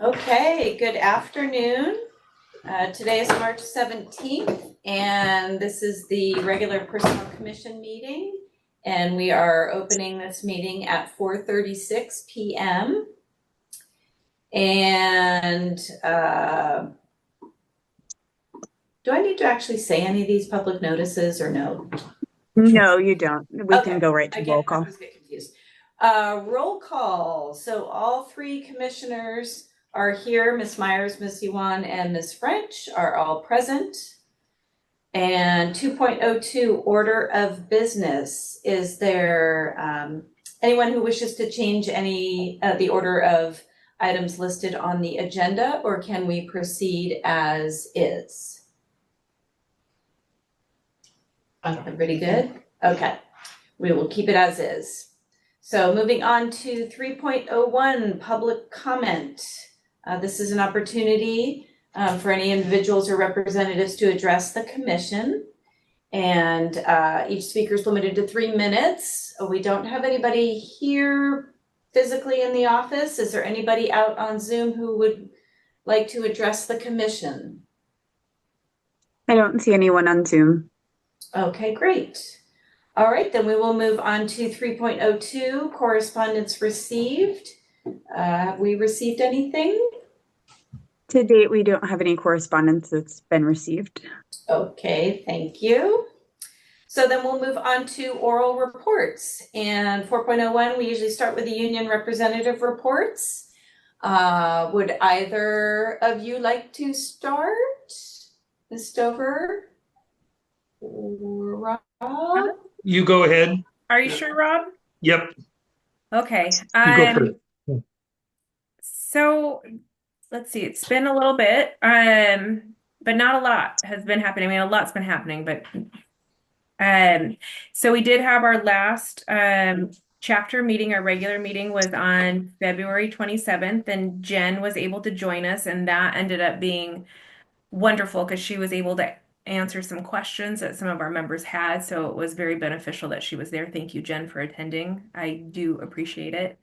Okay, good afternoon. Today is March 17th, and this is the regular Personnel Commission meeting. And we are opening this meeting at 4:36 p.m. And do I need to actually say any of these public notices or no? No, you don't. We can go right to Again, roll call. I always get confused. Roll call. So all three commissioners are here. Ms. Myers, Ms. Yuan, and Ms. French are all present. And 2.02 order of business. Is there anyone who wishes to change any the order of items listed on the agenda, or can we proceed as is? Everybody good? Okay, we will keep it as is. So moving on to 3.01, public comment. This is an opportunity for any individuals or representatives to address the commission. And each speaker is limited to 3 minutes. We don't have anybody here physically in the office. Is there anybody out on Zoom who would like to address the commission? I don't see anyone on Zoom. Okay, great. All right, then we will move on to 3.02, correspondence received. Have we received anything? To date, we don't have any correspondence that's been received. Okay, thank you. So then we'll move on to oral reports. And 4.01, we usually start with the union representative reports. Would either of you like to start? Ms. Stover? Rob? You go ahead. Are you sure, Rob? Yep. Okay. You go first. So let's see. It's been a little bit, but not a lot has been happening. I mean, a lot's been happening, but so we did have our last chapter meeting. Our regular meeting was on February 27th, and Jen was able to join us, and that ended up being wonderful because she was able to answer some questions that some of our members had. So it was very beneficial that she was there. Thank you, Jen, for attending. I do appreciate it.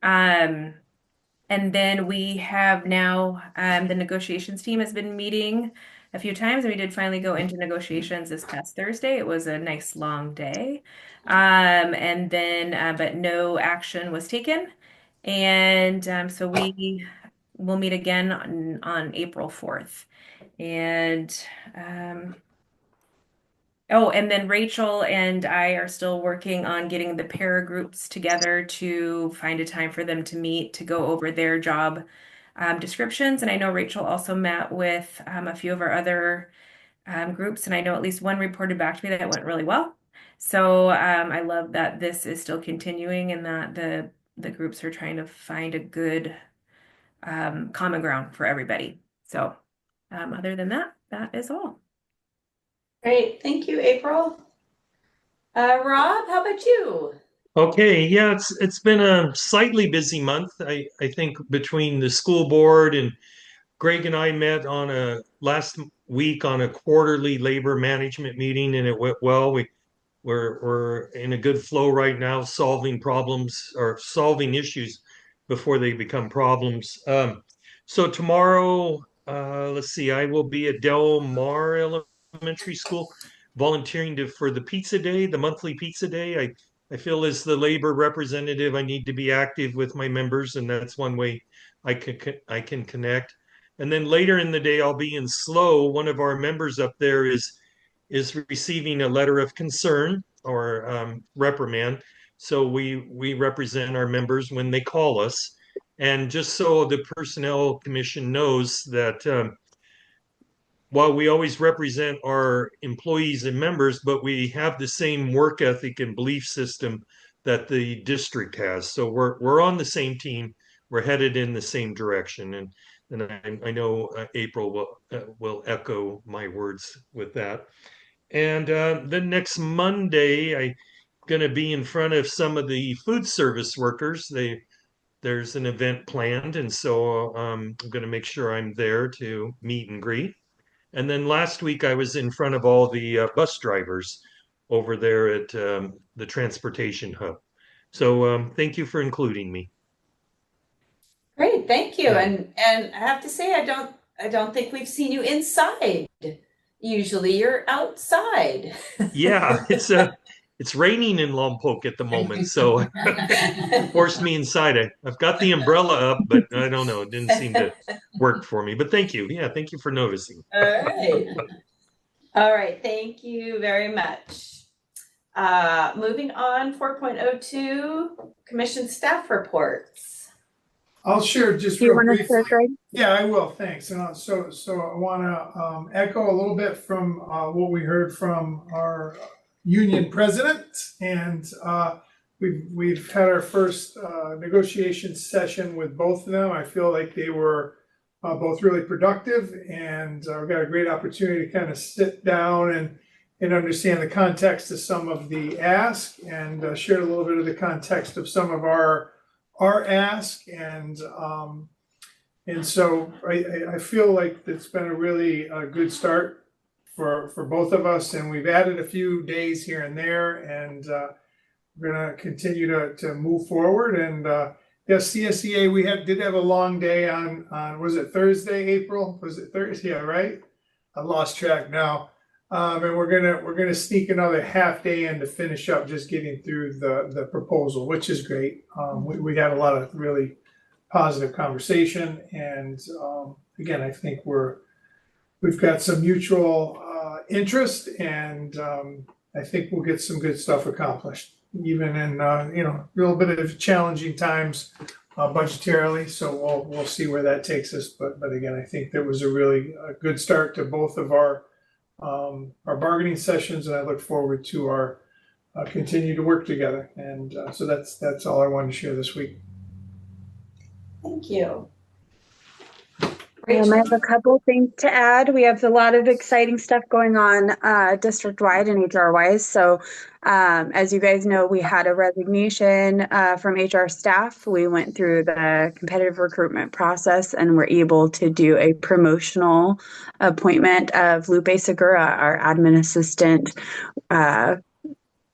And then we have now the negotiations team has been meeting a few times, and we did finally go into negotiations this past Thursday. It was a nice long day. And then, but no action was taken. And so we will meet again on April 4th. And oh, and then Rachel and I are still working on getting the para groups together to find a time for them to meet to go over their job descriptions. And I know Rachel also met with a few of our other groups, and I know at least one reported back to me that it went really well. So I love that this is still continuing and that the groups are trying to find a good common ground for everybody. So other than that, that is all. Great, thank you, April. Rob, how about you? Okay, yeah, it's been a slightly busy month. I think between the school board and Greg and I met on a last week on a quarterly labor management meeting, and it went well. We're in a good flow right now, solving problems or solving issues before they become problems. So tomorrow, let's see, I will be at Del Mar Elementary School volunteering for the pizza day, the monthly pizza day. I feel as the labor representative, I need to be active with my members, and that's one way I can connect. And then later in the day, I'll be in SLO. One of our members up there is receiving a letter of concern or reprimand. So we represent our members when they call us. And just so the Personnel Commission knows that while we always represent our employees and members, but we have the same work ethic and belief system that the district has. So we're on the same team. We're headed in the same direction. And I know April will echo my words with that. And then next Monday, I'm going to be in front of some of the food service workers. There's an event planned, and so I'm going to make sure I'm there to meet and greet. And then last week, I was in front of all the bus drivers over there at the transportation hub. So thank you for including me. Great, thank you. Yeah. And I have to say, I don't think we've seen you inside. Usually you're outside. Yeah, it's raining in Lompoc at the moment, so forced me inside. I've got the umbrella up, but I don't know, it didn't seem to work for me. But thank you. Yeah, thank you for noticing. All right. All right, thank you very much. Moving on, 4.02, commission staff reports. I'll share just Do you real want to briefly. start, Greg? Yeah, I will. Thanks. And so I want to echo a little bit from what we heard from our union president, and we've had our first negotiation session with both of them. I feel like they were both really productive, and we got a great opportunity to kind of sit down and understand the context of some of the ask, and share a little bit of the context of some of our ask, and so I feel like it's been a really good start for both of us, and we've added a few days here and there, and we're gonna continue to move forward. And yes, CSEA, we did have a long day on was it Thursday, April? Was it Thursday? Yeah, right? I lost track now. And we're gonna sneak another half day in to finish up just getting through the proposal, which is great. We had a lot of really positive conversation, and again, I think we've got some mutual interest, and I think we'll get some good stuff accomplished, even in a little bit of challenging times budgetarily. So we'll see where that takes us. But again, I think there was a really good start to both of our bargaining sessions, and I look forward to our continue to work together. And so that's all I wanted to share this week. Thank you. I have a couple things to add. We have a lot of exciting stuff going on district-wide and HR-wise. So as you guys know, we had a resignation from HR staff. We went through the competitive recruitment process and were able to do a promotional appointment of Lupe Segura, our admin assistant.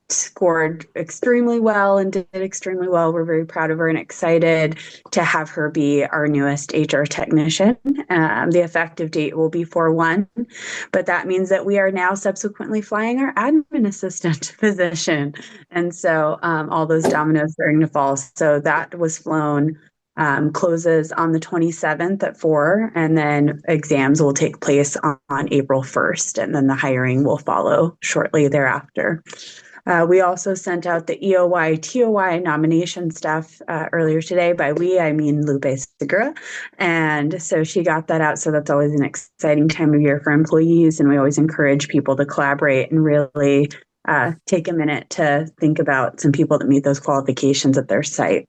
Scored extremely well and did extremely well. We're very proud of her and excited to have her be our newest HR technician. The effective date will be 4/1, but that means that we are now subsequently flying our admin assistant position. And so all those dominoes starting to fall. So that was flown, closes on the 27th at 4, and then exams will take place on April 1st, and then the hiring will follow shortly thereafter. We also sent out the EOY, TOY nomination stuff earlier today. By we, I mean Lupe Segura. And so she got that out. So that's always an exciting time of year for employees. And we always encourage people to collaborate and really take a minute to think about some people that meet those qualifications at their site.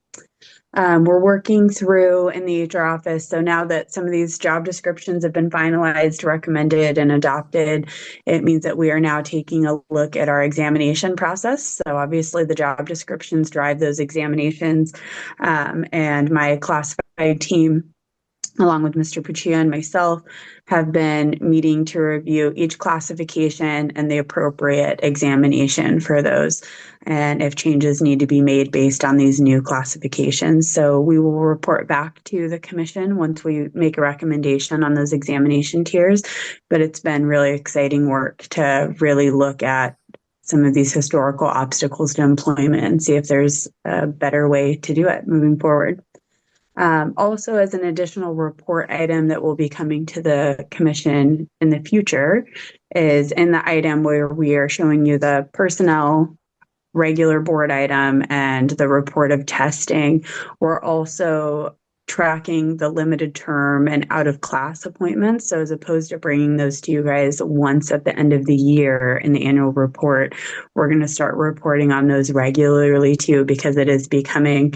We're working through in the HR office. So now that some of these job descriptions have been finalized, recommended, and adopted, it means that we are now taking a look at our examination process. So obviously the job descriptions drive those examinations, and my classified team, along with Mr. Puccia and myself, have been meeting to review each classification and the appropriate examination for those, and if changes need to be made based on these new classifications. So we will report back to the commission once we make a recommendation on those examination tiers. But it's been really exciting work to really look at some of these historical obstacles to employment and see if there's a better way to do it moving forward. Also, as an additional report item that will be coming to the commission in the future is in the item where we are showing you the personnel regular board item and the report of testing. We're also tracking the limited term and out of class appointments. So as opposed to bringing those to you guys once at the end of the year in the annual report, we're going to start reporting on those regularly too, because it is becoming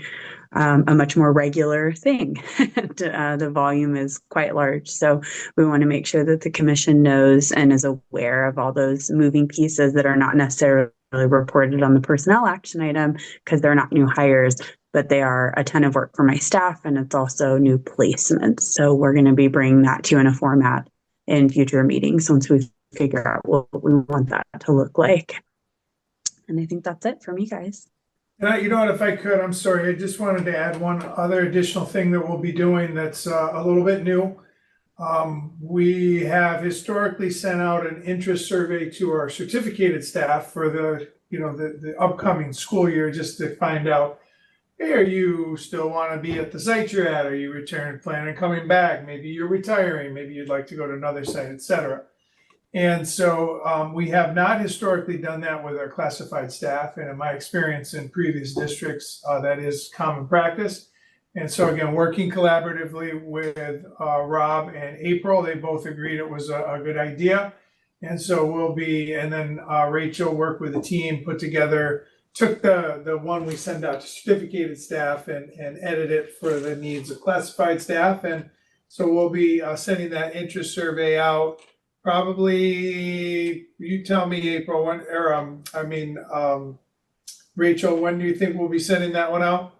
a much more regular thing. The volume is quite large. So we want to make sure that the commission knows and is aware of all those moving pieces that are not necessarily reported on the personnel action item because they're not new hires, but they are a ton of work for my staff, and it's also new placements. So we're going to be bringing that to you in a format in future meetings once we figure out what we want that to look like. And I think that's it from you guys. And you know what, if I could, I'm sorry, I just wanted to add one other additional thing that we'll be doing that's a little bit new. We have historically sent out an interest survey to our certificated staff for the upcoming school year, just to find out, hey, are you still want to be at the site you're at? Are you planning on coming back? Maybe you're retiring, maybe you'd like to go to another site, etc. And so we have not historically done that with our classified staff. And in my experience in previous districts, that is common practice. And so again, working collaboratively with Rob and April, they both agreed it was a good idea. And so and then Rachel worked with the team, took the one we send out to certificated staff and edit it for the needs of classified staff. And so we'll be sending that interest survey out. Probably, you tell me, April, Rachel, when do you think we'll be sending that one out?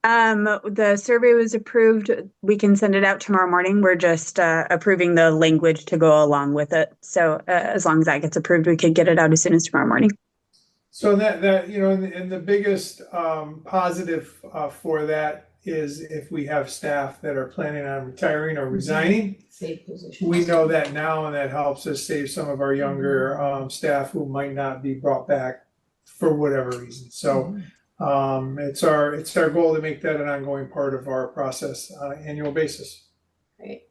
The survey was approved. We can send it out tomorrow morning. We're just approving the language to go along with it. So as long as that gets approved, we could get it out as soon as tomorrow morning. So that and the biggest positive for that is if we have staff that are planning on retiring or resigning. Save positions. We know that now, and that helps us save some of our younger staff who might not be brought back for whatever reason. So it's our goal to make that an ongoing part of our process on an annual basis. Great.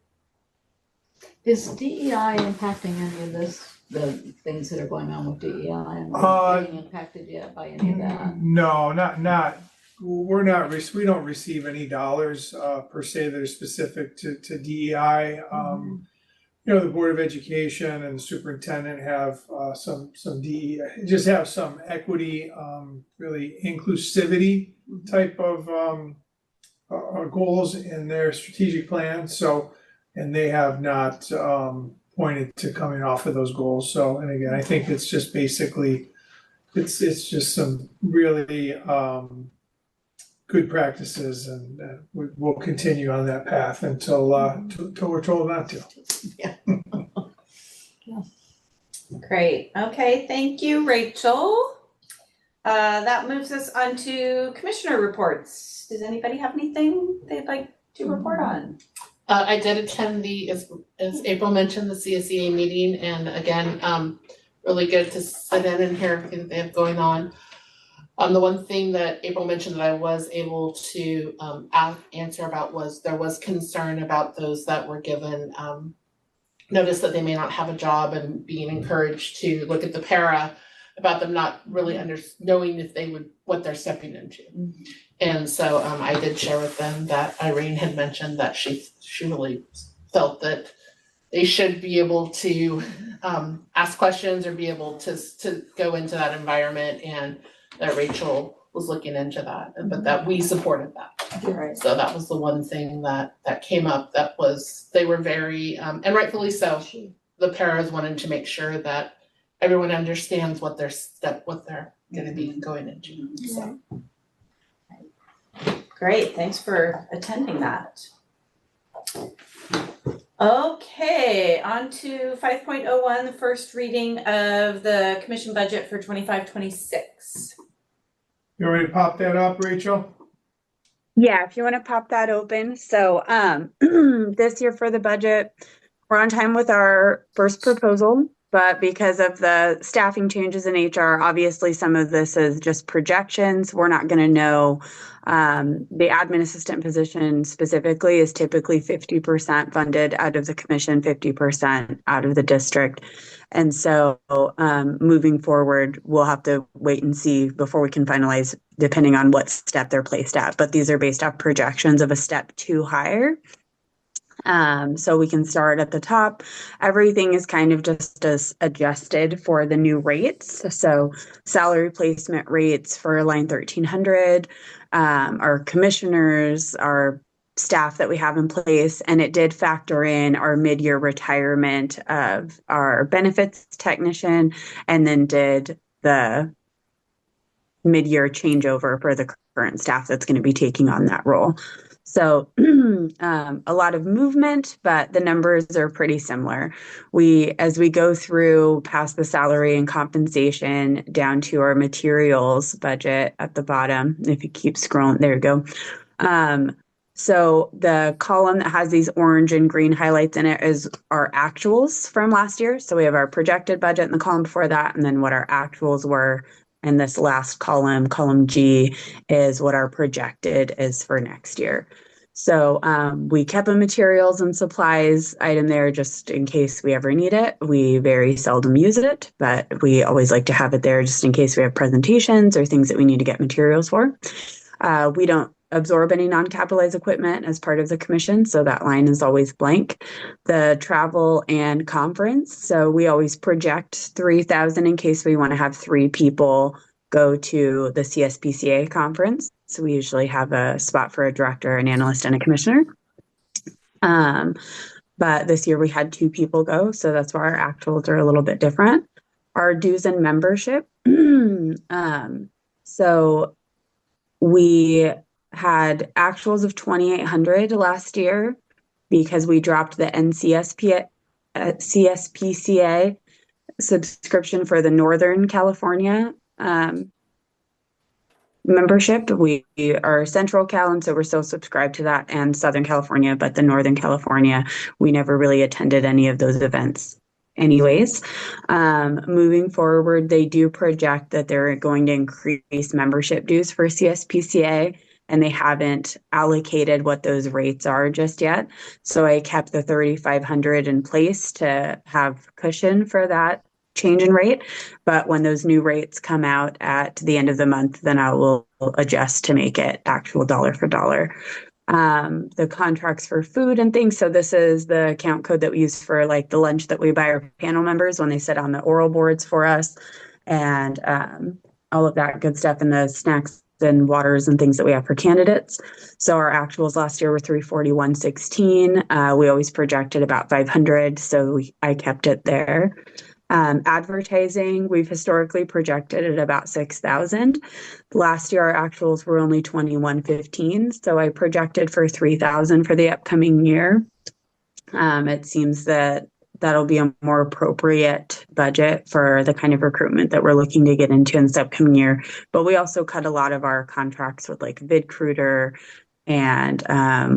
Is DEI impacting any of this? The things that are going on with DEI, and are we being impacted yet by any of that? No, not. We don't receive any dollars per se that are specific to DEI. The Board of Education and the superintendent have some DEI, just have some equity, really inclusivity type of goals in their strategic plan. So, and they have not pointed to coming off of those goals. So, and again, I think it's just basically, it's just some really good practices, and we'll continue on that path until we're told not to. Yeah. Great. Okay, thank you, Rachel. That moves us on to commissioner reports. Does anybody have anything they'd like to report on? I did attend as April mentioned, the CSEA meeting, and again, really good to sit in and hear everything that they have going on. The one thing that April mentioned that I was able to answer about was there was concern about those that were given notice that they may not have a job, and being encouraged to look at the para about them not really knowing if they would, what they're stepping into. And so I did share with them that Irene had mentioned that she really felt that they should be able to ask questions or be able to go into that environment, and that Rachel was looking into that, but that we supported that. Right. So that was the one thing that came up, they were very, and rightfully so, the paras wanted to make sure that everyone understands what they're gonna be going into, so. Great, thanks for attending that. Okay, on to 5.01, the first reading of the commission budget for 25-26. You ready to pop that up, Rachel? Yeah, if you want to pop that open. So this year for the budget, we're on time with our first proposal, but because of the staffing changes in HR, obviously some of this is just projections. We're not going to know. The admin assistant position specifically is typically 50% funded out of the commission, 50% out of the district. And so moving forward, we'll have to wait and see before we can finalize, depending on what step they're placed at. But these are based off projections of a step 2 higher. So we can start at the top. Everything is kind of just as adjusted for the new rates. So salary placement rates for line 1300, our commissioners, our staff that we have in place, and it did factor in our mid-year retirement of our benefits technician, and then did the mid-year changeover for the current staff that's going to be taking on that role. So a lot of movement, but the numbers are pretty similar. As we go through past the salary and compensation down to our materials budget at the bottom, if you keep scrolling, there you go. So the column that has these orange and green highlights in it is our actuals from last year. So we have our projected budget in the column before that, and then what our actuals were. And this last column, column G, is what our projected is for next year. So we kept a materials and supplies item there just in case we ever need it. We very seldom use it, but we always like to have it there just in case we have presentations or things that we need to get materials for. We don't absorb any non-capitalized equipment as part of the commission, so that line is always blank. The travel and conference, so we always project 3,000 in case we want to have 3 people go to the CSPCA conference. So we usually have a spot for a director, an analyst, and a commissioner. But this year we had 2 people go, so that's why our actuals are a little bit different. Our dues and membership. So we had actuals of 2,800 last year because we dropped the CSPCA subscription for the Northern California membership. We are Central Cal, and so we're still subscribed to that, and Southern California, but the Northern California, we never really attended any of those events anyways. Moving forward, they do project that they're going to increase membership dues for CSPCA, and they haven't allocated what those rates are just yet. So I kept the 3,500 in place to have cushion for that change in rate. But when those new rates come out at the end of the month, then I will adjust to make it actual dollar for dollar. The contracts for food and things. So this is the account code that we use for like the lunch that we buy our panel members when they sit on the oral boards for us, and all of that good stuff, and the snacks and waters and things that we have for candidates. So our actuals last year were 341.16. We always projected about 500, so I kept it there. Advertising, we've historically projected at about 6,000. Last year, our actuals were only 21.15, so I projected for 3,000 for the upcoming year. It seems that that'll be a more appropriate budget for the kind of recruitment that we're looking to get into in this upcoming year. But we also cut a lot of our contracts with like VidCruiter, and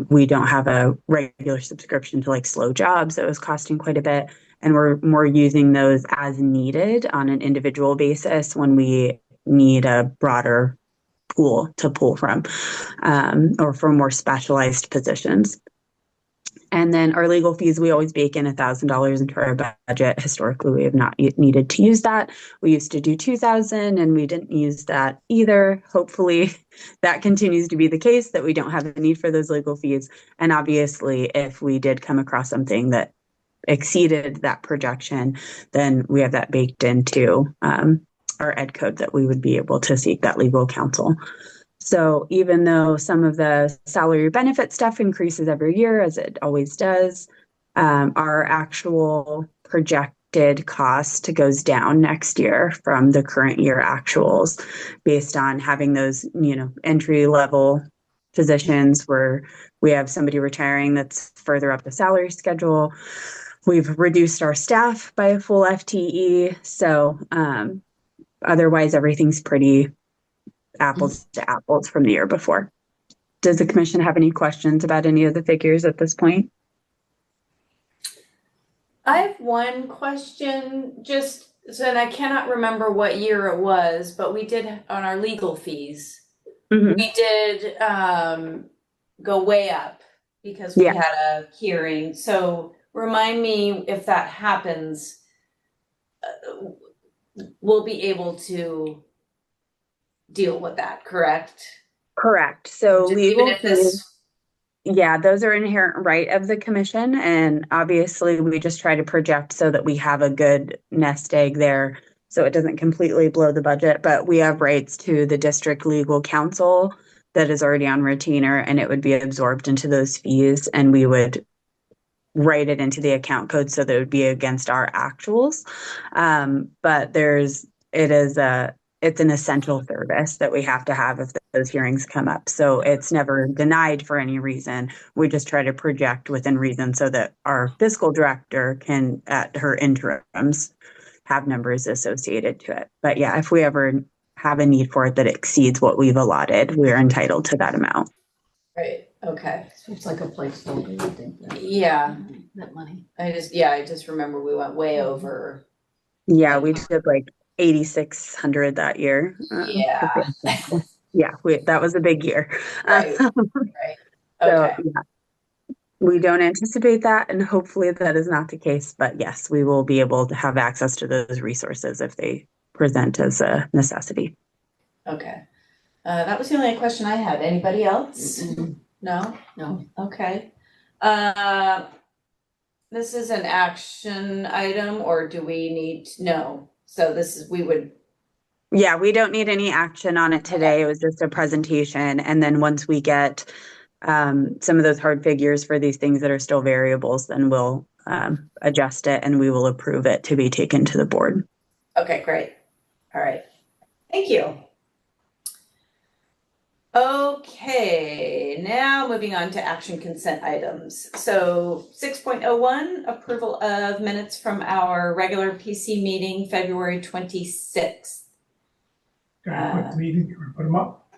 we don't have a regular subscription to like Slow Jobs that was costing quite a bit. And we're more using those as needed on an individual basis when we need a broader pool to pull from, or for more specialized positions. And then our legal fees, we always bake in $1,000 into our budget. Historically, we have not needed to use that. We used to do 2,000 and we didn't use that either. Hopefully that continues to be the case, that we don't have a need for those legal fees. And obviously, if we did come across something that exceeded that projection, then we have that baked into our ed code that we would be able to seek that legal counsel. So even though some of the salary benefit stuff increases every year, as it always does, our actual projected cost goes down next year from the current year actuals based on having those, entry level positions where we have somebody retiring that's further up the salary schedule. We've reduced our staff by a full FTE. So otherwise, everything's pretty apples to apples from the year before. Does the commission have any questions about any of the figures at this point? I have one question, and I cannot remember what year it was, but we did on our legal fees. Mm-hmm. We did go way up because we had a hearing. So remind me if that happens, we'll be able to deal with that, correct? Correct. So legal fees, those are inherent right of the commission. And obviously we just try to project so that we have a good nest egg there so it doesn't completely blow the budget. But we have rights to the district legal counsel that is already on retainer, and it would be absorbed into those fees, and we would write it into the account code so that it would be against our actuals. But it is it's an essential service that we have to have if those hearings come up. So it's never denied for any reason. We just try to project within reason so that our fiscal director can, at her interims, have numbers associated to it. But yeah, if we ever have a need for it that exceeds what we've allotted, we're entitled to that amount. Right, okay. So it's like a placeholder, I think. Yeah, That money. I just remember we went way over. Yeah, we did like 8,600 that year. Yeah. Yeah, that was a big year. Right, right. So Okay, yeah, we don't anticipate that, and hopefully that is not the case. But yes, we will be able to have access to those resources if they present as a necessity. okay. That was the only question I had. Anybody else? No? No. Okay. This is an action item, or do we need, no? So Yeah, we don't need any action on it today. It was just a presentation. And then once we get some of those hard figures for these things that are still variables, then we'll adjust it and we will approve it to be taken to the board. Okay, great. All right. Thank you. Okay, now moving on to action consent items. So 6.01, approval of minutes from our regular PC meeting, February 26th. Got a quick meeting, you wanna put them up?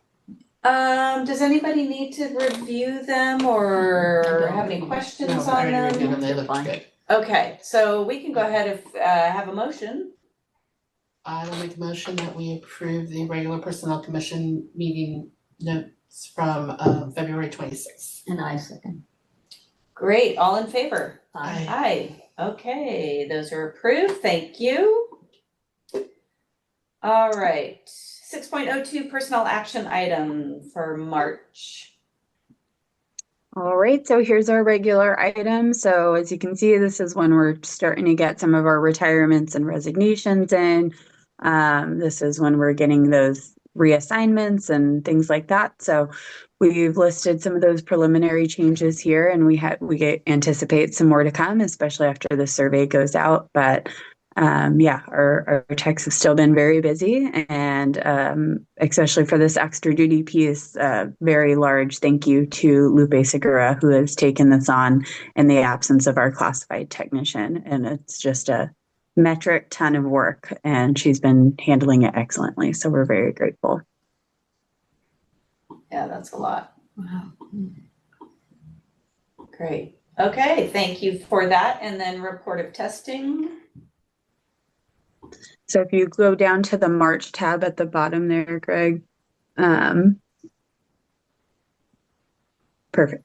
Does anybody need to review them or have any questions No, on I already reviewed them? them, they looked good. Okay, so we can go ahead if have a motion. I will make a motion that we approve the regular personnel commission meeting notes from February 26th. And I second. Great, all in favor? Aye. Aye. Okay, those are approved. Thank you. All right. 6.02 personnel action item for March. All right, so here's our regular item. So as you can see, this is when we're starting to get some of our retirements and resignations in. This is when we're getting those reassignments and things like that. So we've listed some of those preliminary changes here, and we anticipate some more to come, especially after the survey goes out. But our techs have still been very busy, and especially for this extra duty piece, very large thank you to Lupe Segura, who has taken this on in the absence of our classified technician. And it's just a metric ton of work, and she's been handling it excellently. So we're very grateful. Yeah, that's a lot. Wow. Great. Okay, thank you for that. And then report of testing. So if you go down to the March tab at the bottom there, Greg. Perfect.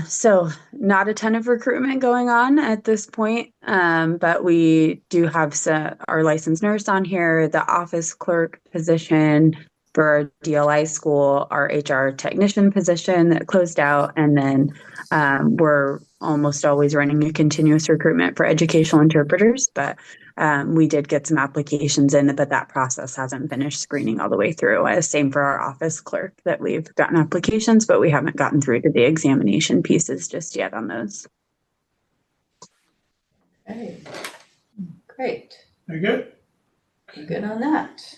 So not a ton of recruitment going on at this point, but we do have our licensed nurse on here, the office clerk position for our DLI school, our HR technician position that closed out, and then we're almost always running a continuous recruitment for educational interpreters, but we did get some applications in, but that process hasn't finished screening all the way through. Same for our office clerk, that we've gotten applications, but we haven't gotten through to the examination pieces just yet on those. Okay, great. Very good? Good on that.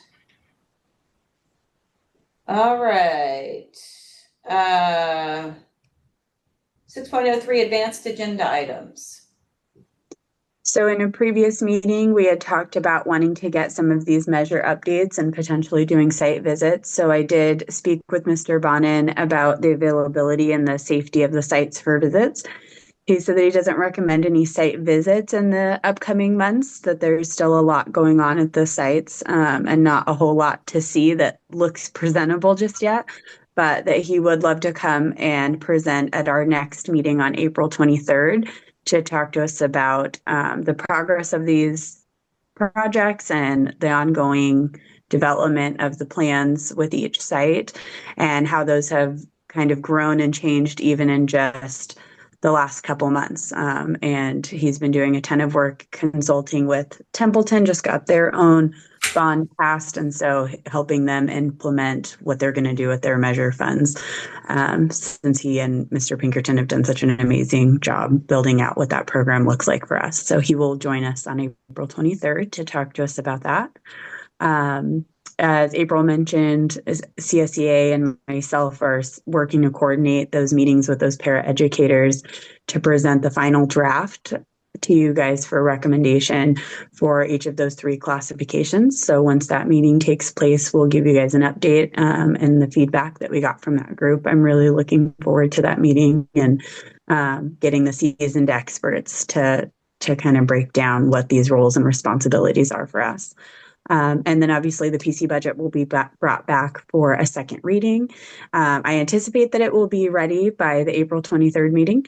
All right. 6.03 advanced agenda items. So in a previous meeting, we had talked about wanting to get some of these measure updates and potentially doing site visits. So I did speak with Mr. Bonin about the availability and the safety of the sites for visits. He said that he doesn't recommend any site visits in the upcoming months, that there's still a lot going on at the sites and not a whole lot to see that looks presentable just yet, but that he would love to come and present at our next meeting on April 23rd to talk to us about the progress of these projects and the ongoing development of the plans with each site and how those have kind of grown and changed even in just the last couple months. And he's been doing a ton of work consulting with Templeton, just got their own bond passed, and so helping them implement what they're going to do with their measure funds, since he and Mr. Pinkerton have done such an amazing job building out what that program looks like for us. So he will join us on April 23rd to talk to us about that. As April mentioned, CSEA and myself are working to coordinate those meetings with those paraeducators to present the final draft to you guys for recommendation for each of those 3 classifications. So once that meeting takes place, we'll give you guys an update and the feedback that we got from that group. I'm really looking forward to that meeting and getting the seasoned experts to kind of break down what these roles and responsibilities are for us. And then obviously the PC budget will be brought back for a second reading. I anticipate that it will be ready by the April 23rd meeting.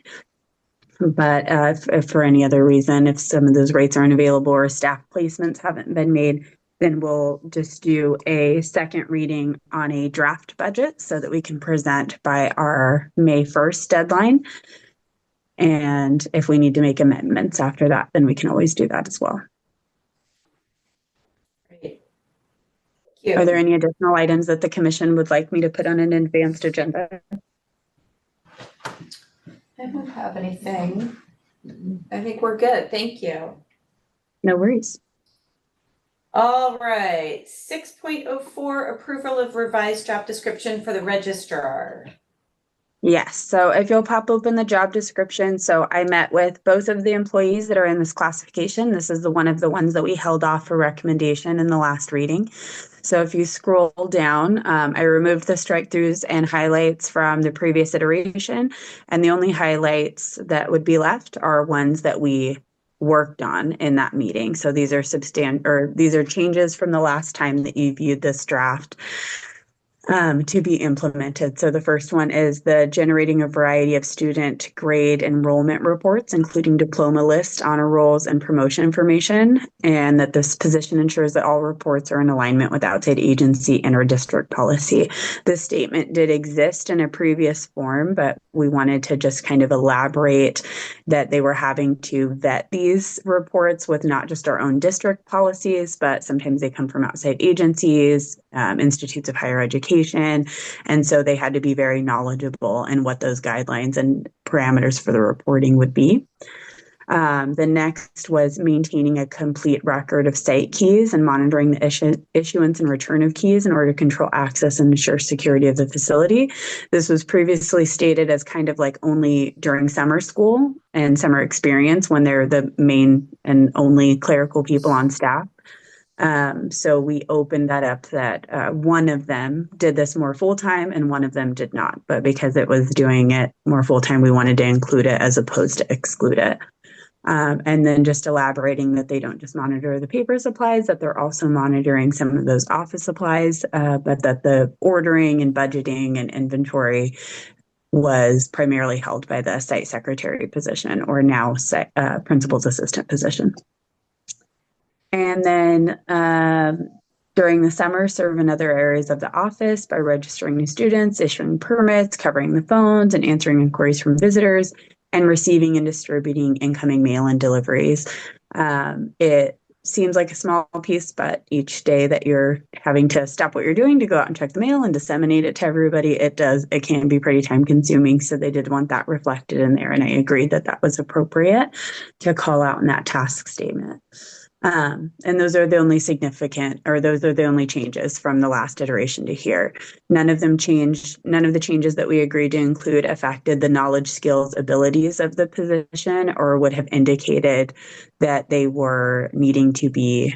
But if for any other reason, if some of those rates aren't available or staff placements haven't been made, then we'll just do a second reading on a draft budget so that we can present by our May 1st deadline. And if we need to make amendments after that, then we can always do that as well. Great. Thank you. Are there any additional items that the commission would like me to put on an advanced agenda? I don't have anything. I think we're good. Thank you. No worries. All right. 6.04 approval of revised job description for the registrar. Yes. So if you'll pop open the job description. So I met with both of the employees that are in this classification. This is one of the ones that we held off for recommendation in the last reading. So if you scroll down, I removed the strike throughs and highlights from the previous iteration. And the only highlights that would be left are ones that we worked on in that meeting. So these are these are changes from the last time that you viewed this draft to be implemented. So the first one is the generating a variety of student grade enrollment reports, including diploma lists, honor rolls, and promotion information, and that this position ensures that all reports are in alignment with outside agency and or district policy. This statement did exist in a previous form, but we wanted to just kind of elaborate that they were having to vet these reports with not just our own district policies, but sometimes they come from outside agencies, institutes of higher education. And so they had to be very knowledgeable in what those guidelines and parameters for the reporting would be. The next was maintaining a complete record of site keys and monitoring the issuance and return of keys in order to control access and ensure security of the facility. This was previously stated as kind of like only during summer school and summer experience when they're the main and only clerical people on staff. So we opened that up that one of them did this more full-time and one of them did not. But because it was doing it more full-time, we wanted to include it as opposed to exclude it. And then just elaborating that they don't just monitor the paper supplies, that they're also monitoring some of those office supplies, but that the ordering and budgeting and inventory was primarily held by the site secretary position or now principal's assistant position. And then during the summer, serve in other areas of the office by registering new students, issuing permits, covering the phones, and answering inquiries from visitors, and receiving and distributing incoming mail and deliveries. It seems like a small piece, but each day that you're having to stop what you're doing to go out and check the mail and disseminate it to everybody, it can be pretty time consuming. So they did want that reflected in there. And I agreed that that was appropriate to call out in that task statement. And those are the only those are the only changes from the last iteration to here. None of the changes that we agreed to include affected the knowledge, skills, abilities of the position or would have indicated that they were needing to be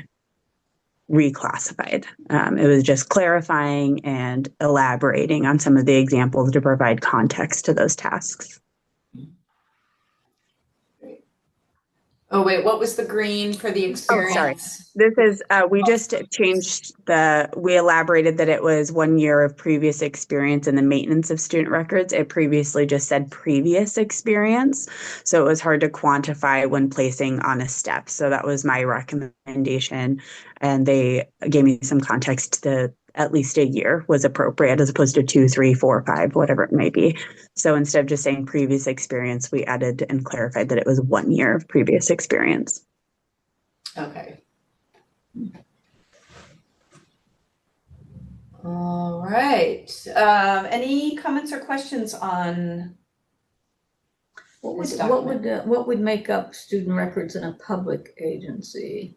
reclassified. It was just clarifying and elaborating on some of the examples to provide context to those tasks. Oh, wait, what was the green for the experience? Oh, sorry. This is, we just changed we elaborated that it was 1 year of previous experience in the maintenance of student records. It previously just said previous experience. So it was hard to quantify when placing on a step. So that was my recommendation. And they gave me some context to at least a year was appropriate as opposed to 2, 3, 4, 5, whatever it may be. So instead of just saying previous experience, we added and clarified that it was 1 year of previous experience. Okay. All right. Any comments or questions on this document? What would make up student records in a public agency?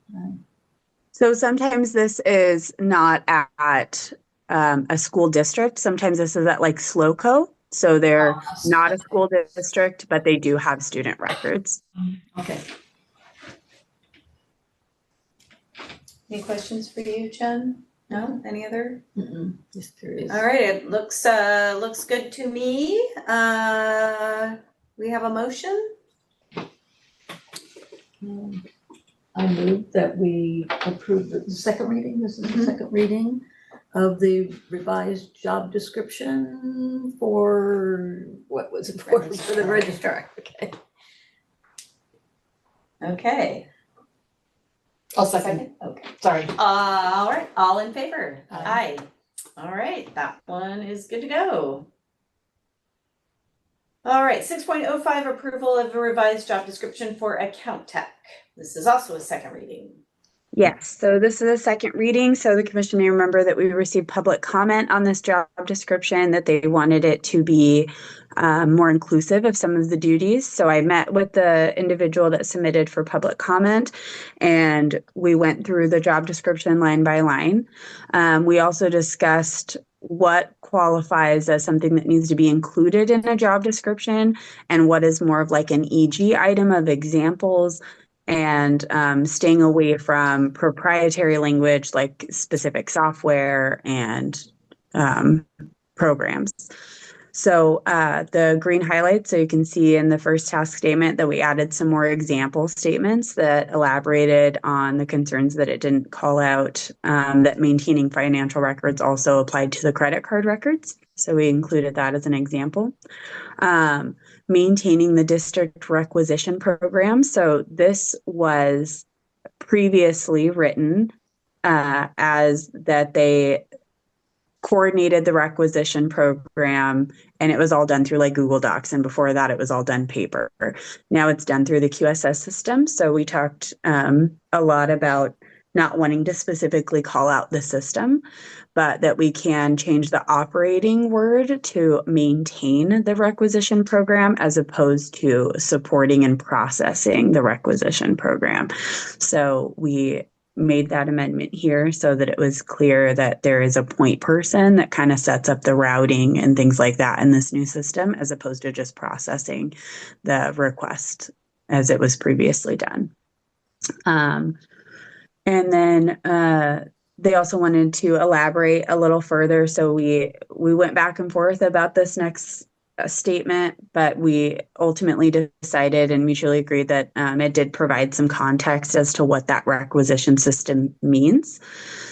So sometimes this is not at a school district. Sometimes this is at like SLOCO. So they're not a school district, but they do have student records. Okay. Any questions for you, Jen? No? Any other? Just curious. All right, it looks good to me. We have a motion? I move that we approve the second reading, this is the Mhm. second reading of the revised job description for, what was it for? For the registrar, okay. Okay. I'll second. Okay. Sorry. All right, all in favor? Aye. All right, that one is good to go. All right, 6.05, approval of a revised job description for account tech. This is also a second reading. Yes, so this is a second reading. So the commission may remember that we received public comment on this job description, that they wanted it to be more inclusive of some of the duties. So I met with the individual that submitted for public comment, and we went through the job description line by line. We also discussed what qualifies as something that needs to be included in a job description and what is more of like an EG item of examples, and staying away from proprietary language like specific software and programs. So the green highlights, so you can see in the first task statement that we added some more example statements that elaborated on the concerns that it didn't call out, that maintaining financial records also applied to the credit card records. So we included that as an example. Maintaining the district requisition program. So this was previously written as that they coordinated the requisition program, and it was all done through like Google Docs. And before that, it was all done paper. Now it's done through the QSS system. So we talked a lot about not wanting to specifically call out the system, but that we can change the operating word to maintain the requisition program as opposed to supporting and processing the requisition program. So we made that amendment here so that it was clear that there is a point person that kind of sets up the routing and things like that in this new system, as opposed to just processing the request as it was previously done. And then they also wanted to elaborate a little further. So we went back and forth about this next statement, but we ultimately decided and mutually agreed that it did provide some context as to what that requisition system means.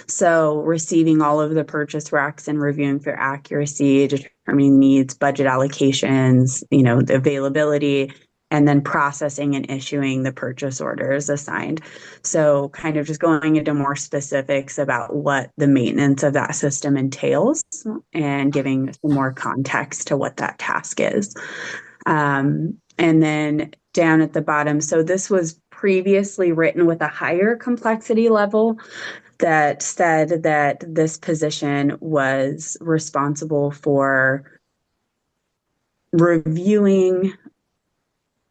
So receiving all of the purchase recs and reviewing for accuracy, determining needs, budget allocations, the availability, and then processing and issuing the purchase orders assigned. So kind of just going into more specifics about what the maintenance of that system entails and giving some more context to what that task is. And then down at the bottom, so this was previously written with a higher complexity level that said that this position was responsible for reviewing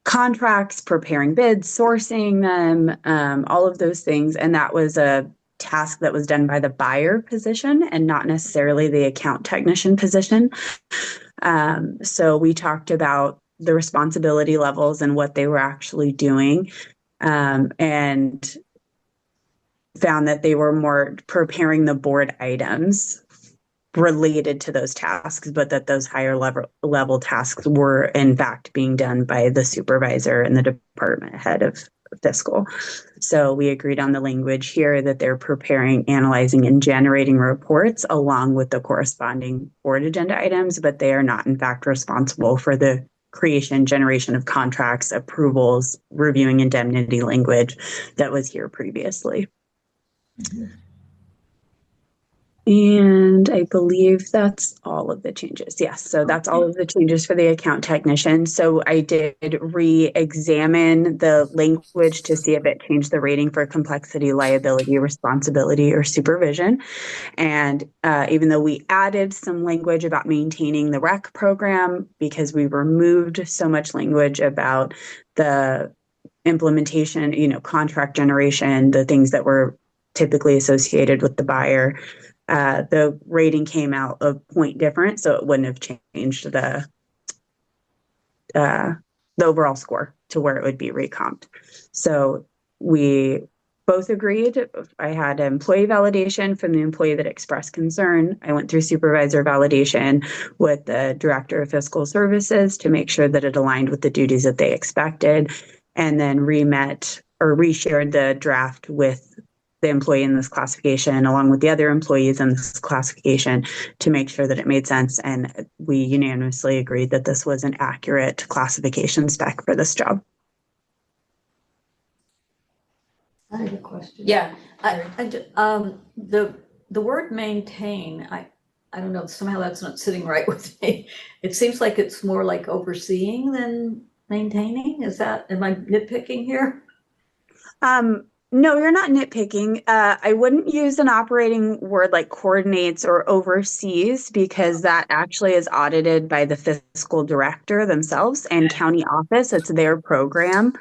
contracts, preparing bids, sourcing them, all of those things. And that was a task that was done by the buyer position and not necessarily the account technician position. So we talked about the responsibility levels and what they were actually doing, and found that they were more preparing the board items related to those tasks, but that those higher level tasks were in fact being done by the supervisor and the department head of fiscal. So we agreed on the language here that they're preparing, analyzing, and generating reports along with the corresponding board agenda items, but they are not in fact responsible for the creation, generation of contracts, approvals, reviewing indemnity language that was here previously. Mm-hmm. And I believe that's all of the changes. Yes, so that's all of the changes for the account technician. So I did re-examine the language to see if it changed the rating for complexity, liability, responsibility, or supervision. And even though we added some language about maintaining the REC program, because we removed so much language about the implementation, contract generation, the things that were typically associated with the buyer. The rating came out a point different, so it wouldn't have changed the overall score to where it would be recomped. So we both agreed. I had employee validation from the employee that expressed concern. I went through supervisor validation with the director of fiscal services to make sure that it aligned with the duties that they expected, and then re-met or reshared the draft with the employee in this classification along with the other employees in this classification to make sure that it made sense. And we unanimously agreed that this was an accurate classification spec for this job. I have a question. Yeah, The word maintain, I don't know, somehow that's not sitting right with me. It seems like it's more like overseeing than maintaining. Am I nitpicking here? No, you're not nitpicking. I wouldn't use an operating word like coordinates or oversees, because that actually is audited by the fiscal director themselves and county office. It's their program.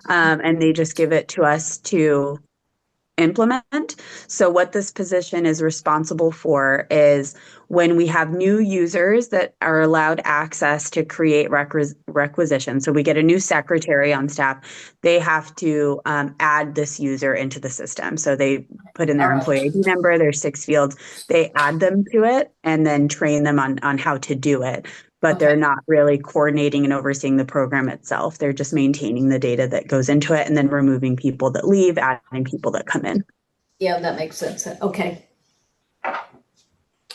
And they just give it to us to implement. So what this position is responsible for is when we have new users that are allowed access to create requisitions. So we get a new secretary on staff, they have to add this user into the system. So they put in their employee ID number, their 6 fields, they add them to it and then train them on how to do it. But they're not really coordinating and overseeing the program itself. They're just maintaining the data that goes into it and then removing people that leave, adding people that come in. Yeah, that makes sense. Okay.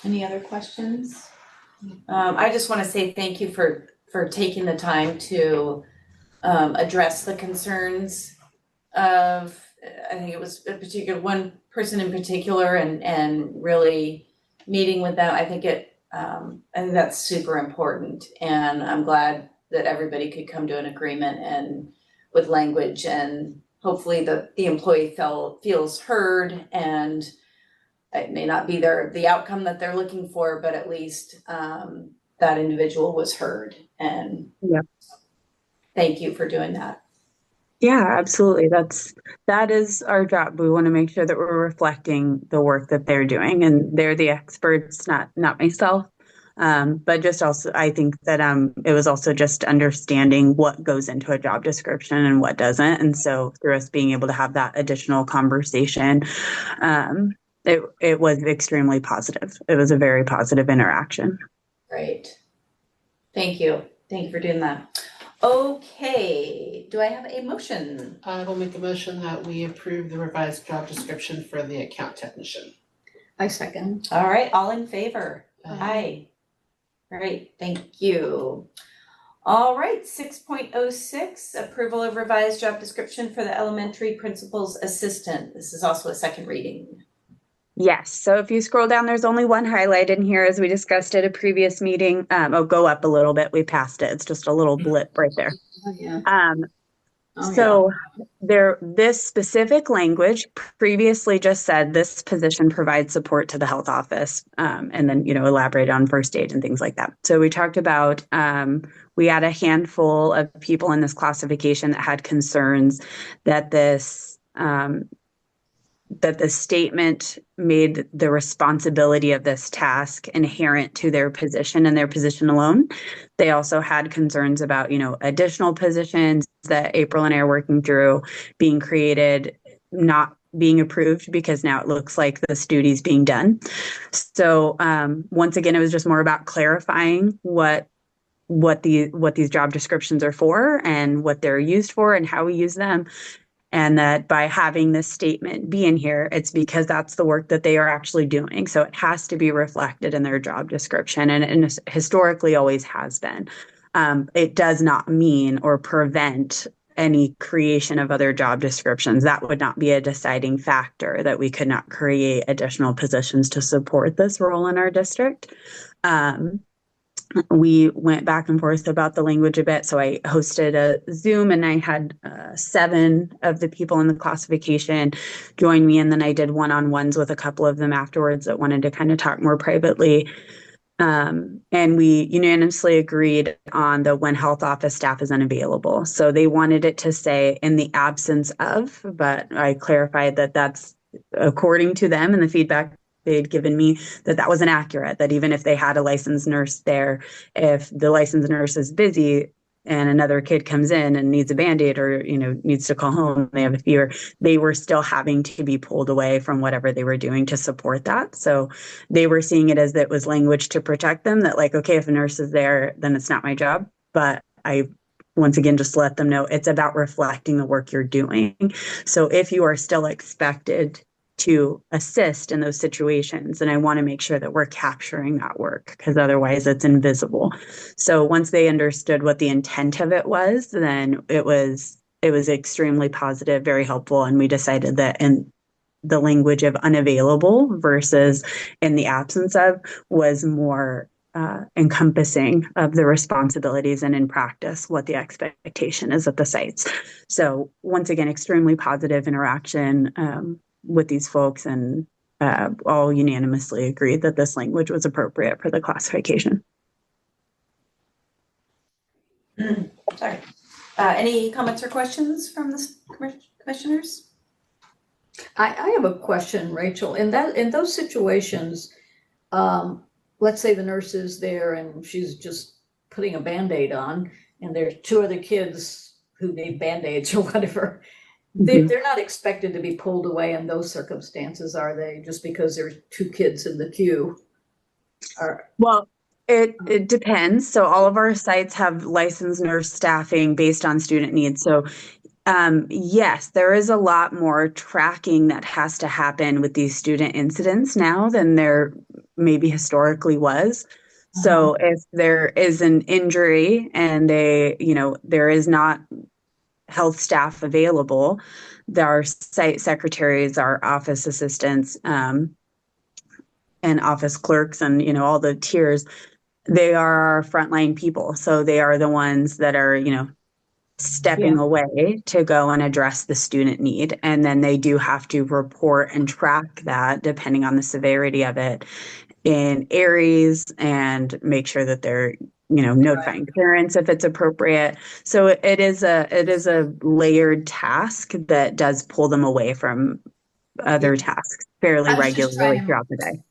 any other questions? I just want to say thank you for taking the time to address the concerns of, I think it was a particular one person in particular, and really meeting with them. I think that's super important, and I'm glad that everybody could come to an agreement and with language, and hopefully the employee feels heard, and it may not be the outcome that they're looking for, but at least that individual was heard. And thank you for doing that. Yeah, absolutely. That is our job. We want to make sure that we're reflecting the work that they're doing, and they're the experts, not myself. But just also, I think that it was also just understanding what goes into a job description and what doesn't. And so through us being able to have that additional conversation, it was extremely positive. It was a very positive interaction. Great. Thank you. Thank you for doing that. Okay, do I have a motion? I will make a motion that we approve the revised job description for the account technician. I second. All right, all in favor? Aye. Great, thank you. All right, 6.06, approval of revised job description for the elementary principal's assistant. This is also a second reading. Yes. So if you scroll down, there's only one highlight in here, as we discussed at a previous meeting. I'll go up a little bit. We passed it. It's just a little blip right there. Oh, yeah. This specific language previously just said this position provides support to the health office, and then, elaborate on first aid and things like that. So we talked about, we had a handful of people in this classification that had concerns that that the statement made the responsibility of this task inherent to their position and their position alone. They also had concerns about, additional positions that April and I are working through being created, not being approved because now it looks like this duty is being done. So once again, it was just more about clarifying what these job descriptions are for and what they're used for and how we use them. And that by having this statement be in here, it's because that's the work that they are actually doing. So it has to be reflected in their job description, and historically always has been. It does not mean or prevent any creation of other job descriptions. That would not be a deciding factor that we could not create additional positions to support this role in our district. We went back and forth about the language a bit. So I hosted a Zoom, and I had 7 of the people in the classification join me. And then I did one-on-ones with a couple of them afterwards that wanted to kind of talk more privately. And we unanimously agreed on the when health office staff is unavailable. So they wanted it to say in the absence of, but I clarified that that's according to them and the feedback they had given me, that wasn't accurate, that even if they had a licensed nurse there, if the licensed nurse is busy and another kid comes in and needs a Band-Aid or, needs to call home, they have a fever, they were still having to be pulled away from whatever they were doing to support that. So they were seeing it as that was language to protect them, that like, okay, if a nurse is there, then it's not my job. But I, once again, just let them know it's about reflecting the work you're doing. So if you are still expected to assist in those situations, and I want to make sure that we're capturing that work, because otherwise it's invisible. So once they understood what the intent of it was, then it was extremely positive, very helpful, and we decided that in the language of unavailable versus in the absence of was more encompassing of the responsibilities and in practice what the expectation is at the sites. So once again, extremely positive interaction with these folks, and all unanimously agreed that this language was appropriate for the classification. Sorry. Any comments or questions from the commissioners? I have a question, Rachel. In those situations, let's say the nurse is there and she's just putting a Band-Aid on, and there's two other kids who need Band-Aids or whatever. They're not expected to be pulled away in those circumstances, are they? Just because there's two kids in the queue? Well, it depends. So all of our sites have licensed nurse staffing based on student needs. So yes, there is a lot more tracking that has to happen with these student incidents now than there maybe historically was. So if there is an injury and there is not health staff available, our site secretaries, our office assistants, and office clerks, and all the tiers, they are our frontline people. So they are the ones that are stepping away to go and address the student need, and then they do have to report and track that depending on the severity of it in ARIES, and make sure that they're notifying parents if it's appropriate. So it is a layered task that does pull them away from other tasks fairly regularly throughout the day.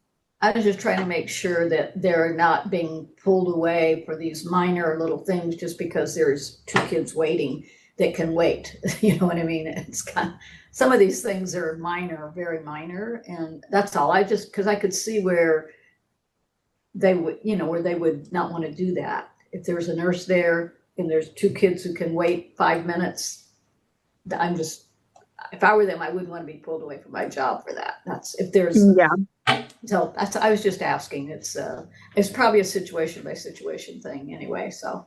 I was just trying to make sure that they're not being pulled away for these minor little things just because there's two kids waiting that can wait. You know what I mean? It's kind of, some of these things are minor, very minor, and that's all. Because I could see where they would, where they would not want to do that. If there's a nurse there and there's two kids who can wait 5 minutes, if I were them, I wouldn't want to be pulled away from my job for that. That's if there's, So I was just asking. It's probably a situation by situation thing anyway. So.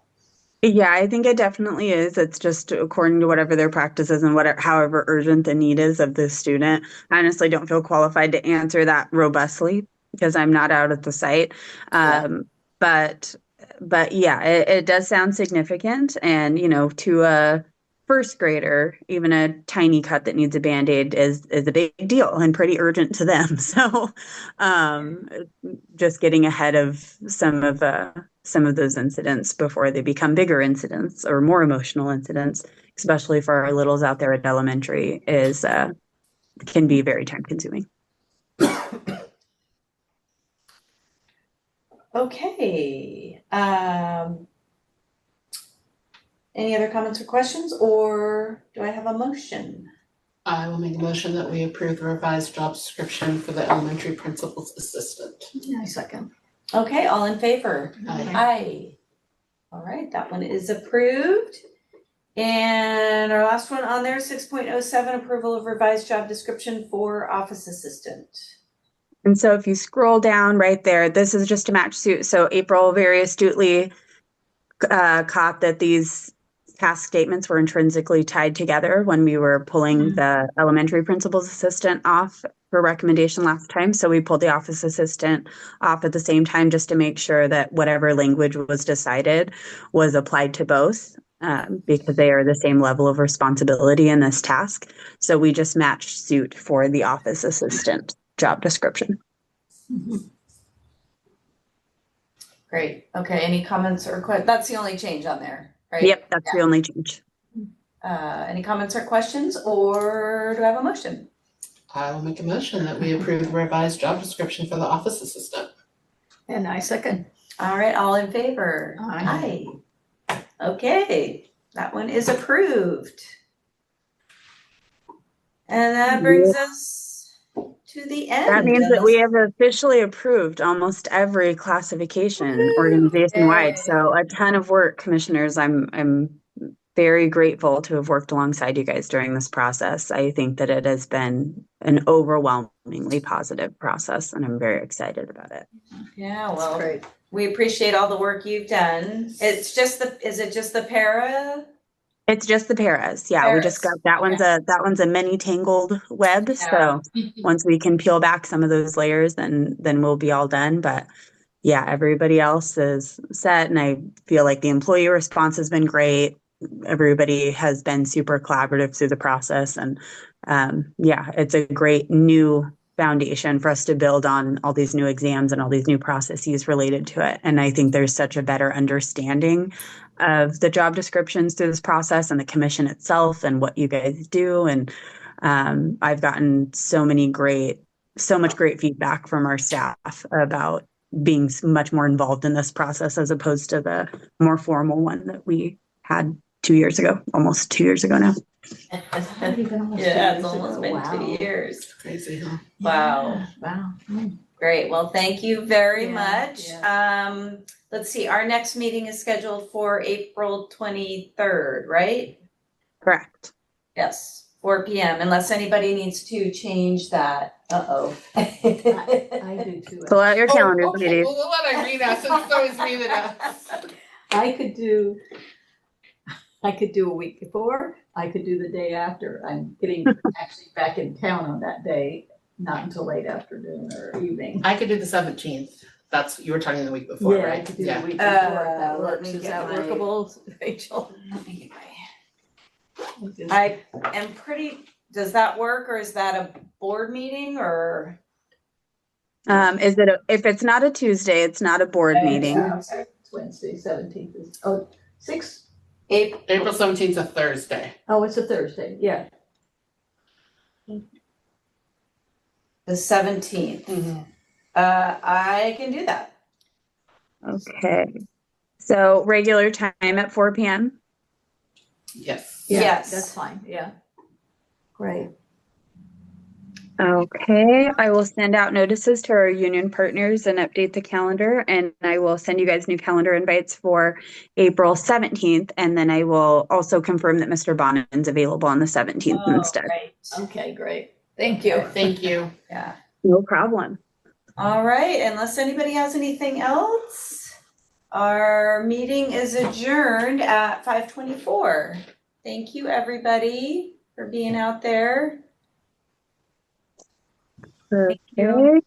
Yeah, I think it definitely is. It's just according to whatever their practice is and however urgent the need is of the student. I honestly don't feel qualified to answer that robustly because I'm not out at the site. But yeah, it does sound significant. And, to a first grader, even a tiny cut that needs a Band-Aid is a big deal and pretty urgent to them. So just getting ahead of some of those incidents before they become bigger incidents or more emotional incidents, especially for our littles out there at elementary, can be very time consuming. Okay. Any other comments or questions, or do I have a motion? I will make a motion that we approve the revised job description for the elementary principal's assistant. I second. Okay, all in favor? Aye. Aye. All right, that one is approved. And our last one on there, 6.07, approval of revised job description for office assistant. And so if you scroll down right there, this is just a match suit. So April very astutely caught that these task statements were intrinsically tied together when we were pulling the elementary principal's assistant off for recommendation last time. So we pulled the office assistant off at the same time just to make sure that whatever language was decided was applied to both, because they are the same level of responsibility in this task. So we just matched suit for the office assistant job description. Great. Okay, any comments or questions? That's the only change on there, right? Yep, that's the only change. Any comments or questions, or do I have a motion? I will make a motion that we approve the revised job description for the office assistant. And I second. All right, all in favor? Aye. Aye. Okay, that one is approved. And that brings us to the end. That means that we have officially approved almost every classification organization-wide. So a ton of work, commissioners. I'm very grateful to have worked alongside you guys during this process. I think that it has been an overwhelmingly positive process, and I'm very excited about it. Yeah, That's well, great. we appreciate all the work you've done. Is it just the para? It's just the paras. Yeah, we just got Paras, that one's a many tangled web. So once we can peel back some of those layers, then we'll be all done. But yeah, everybody else is set, and I feel like the employee response has been great. Everybody has been super collaborative through the process, and yeah, it's a great new foundation for us to build on all these new exams and all these new processes related to it. And I think there's such a better understanding of the job descriptions through this process and the commission itself and what you guys do. And I've gotten so much great feedback from our staff about being much more involved in this process as opposed to the more formal one that we had 2 years ago, almost 2 years ago now. Yeah, it's almost been 2 years. It's crazy, huh? Wow. Wow. Great. Well, thank you very Yeah, much. Let's see, our next meeting is scheduled for April 23rd, right? Correct. Yes, 4 p.m. Unless anybody needs to change that. Uh-oh. I do too. Pull out your calendars, Okay, ladies. well, we'll let Irene ask, since it's always me that asks. I could do a week before, I could do the day after. I'm getting actually back in town on that day, not until late afternoon or evening. I could do the 17th. That's, you were talking the week before, Yeah, I right? could do the week before, if that let works. me Is get that my- workable, Rachel? I am does that work, or is that a board meeting, or? If it's not a Tuesday, it's not a board meeting. It's Wednesday, 17th is, 6, April 17th is a Thursday. oh, it's a Thursday, yeah. The 17th. I can do that. Okay. So regular time at 4 p.m. Yes. Yeah, Yes. that's fine, yeah. Great. Okay, I will send out notices to our union partners and update the calendar, and I will send you guys new calendar invites for April 17th, and then I will also confirm that Mr. Bonin's available on the 17th instead. Great. Okay, great. Thank you. Thank you. Yeah. No problem. All right, unless anybody has anything else, our meeting is adjourned at 5:24. Thank you, everybody, for being out there. Okay. you.